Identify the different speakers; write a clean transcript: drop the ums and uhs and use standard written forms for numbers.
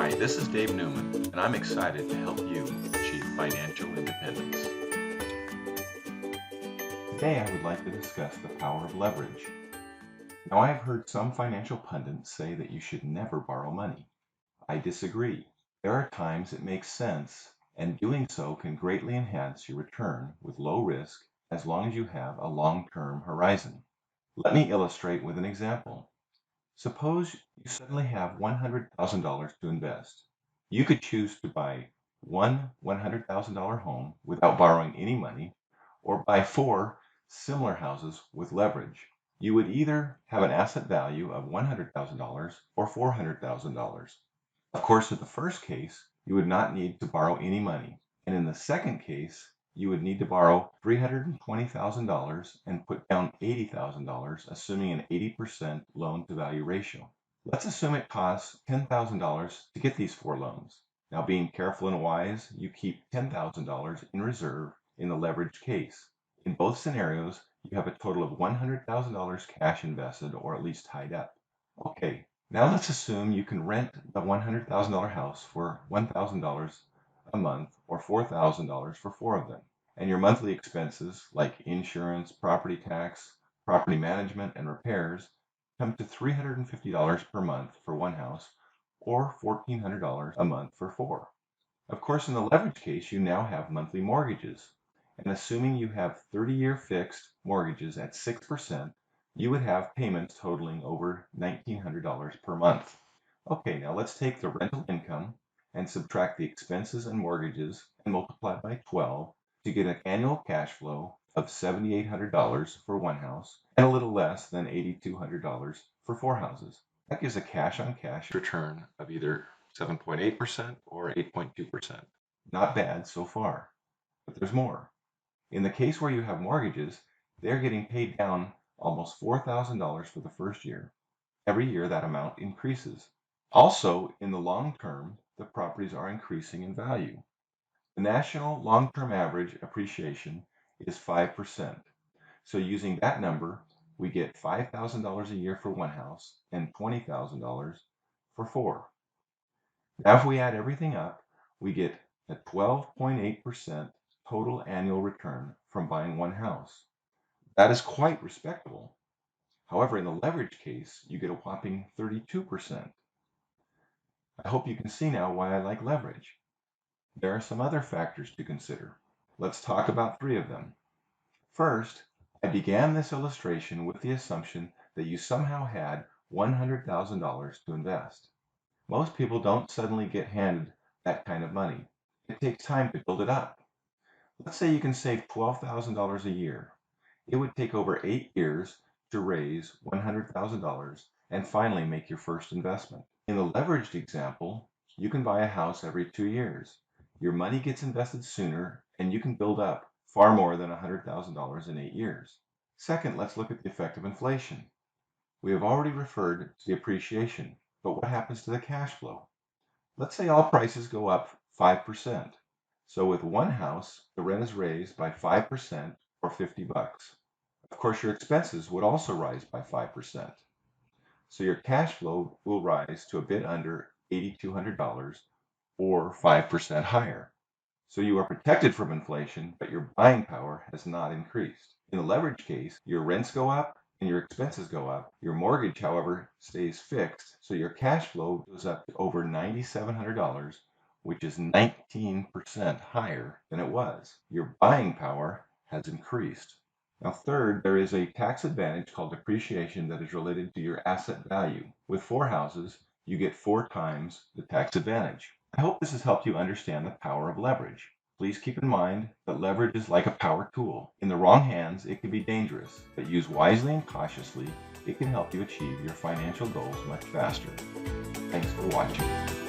Speaker 1: Hi, this is Dave Newman, and I'm excited to help you achieve financial independence. Today, I would like to discuss the power of leverage. Now, I have heard some financial pundits say that you should never borrow money. I disagree. There are times it makes sense, and doing so can greatly enhance your return with low risk as long as you have a long-term horizon. Let me illustrate with an example. Suppose you suddenly have $100,000 to invest. You could choose to buy one $100,000 home without borrowing any money, or buy four similar houses with leverage. You would either have an asset value of $100,000 or $400,000. Of course, in the first case, you would not need to borrow any money. And in the second case, you would need to borrow $320,000 and put down $80,000, assuming an 80% loan to value ratio. Let's assume it costs $10,000 to get these four loans. Now, being careful and wise, you keep $10,000 in reserve in the leveraged case. In both scenarios, you have a total of $100,000 cash invested or at least tied up. Okay, now let's assume you can rent the $100,000 house for $1,000 a month or $4,000 for four of them. And your monthly expenses like insurance, property tax, property management, and repairs come to $350 per month for one house or $1,400 a month for four. Of course, in the leverage case, you now have monthly mortgages. And assuming you have 30-year fixed mortgages at 6%, you would have payments totaling over $1,900 per month. Okay, now let's take the rental income and subtract the expenses and mortgages and multiply by 12 to get an annual cash flow of $7,800 for one house and a little less than $8,200 for four houses. That gives a cash-on-cash return of either 7.8% or 8.2%. Not bad so far, but there's more. In the case where you have mortgages, they're getting paid down almost $4,000 for the first year. Every year that amount increases. Also, in the long term, the properties are increasing in value. The national long-term average appreciation is 5%. So using that number, we get $5,000 a year for one house and $20,000 for four. Now, if we add everything up, we get a 12.8% total annual return from buying one house. That is quite respectable. However, in the leverage case, you get a whopping 32%. I hope you can see now why I like leverage. There are some other factors to consider. Let's talk about three of them. First, I began this illustration with the assumption that you somehow had $100,000 to invest. Most people don't suddenly get handed that kind of money. It takes time to build it up. Let's say you can save $12,000 a year. It would take over 8 years to raise $100,000 and finally make your first investment. In the leveraged example, you can buy a house every 2 years. Your money gets invested sooner and you can build up far more than $100,000 in 8 years. Second, let's look at the effect of inflation. We have already referred to the appreciation, but what happens to the cash flow? Let's say all prices go up 5%. So with one house, the rent is raised by 5% or $50. Of course, your expenses would also rise by 5%. So your cash flow will rise to a bit under $8,200 or 5% higher. So you are protected from inflation, but your buying power has not increased. In the leverage case, your rents go up and your expenses go up. Your mortgage, however, stays fixed, so your cash flow goes up to over $9,700, which is 19% higher than it was. Your buying power has increased. Now, third, there is a tax advantage called depreciation that is related to your asset value. With four houses, you get 4 times the tax advantage. I hope this has helped you understand the power of leverage. Please keep in mind that leverage is like a power tool. In the wrong hands, it can be dangerous, but used wisely and cautiously, it can help you achieve your financial goals much faster. Thanks for watching.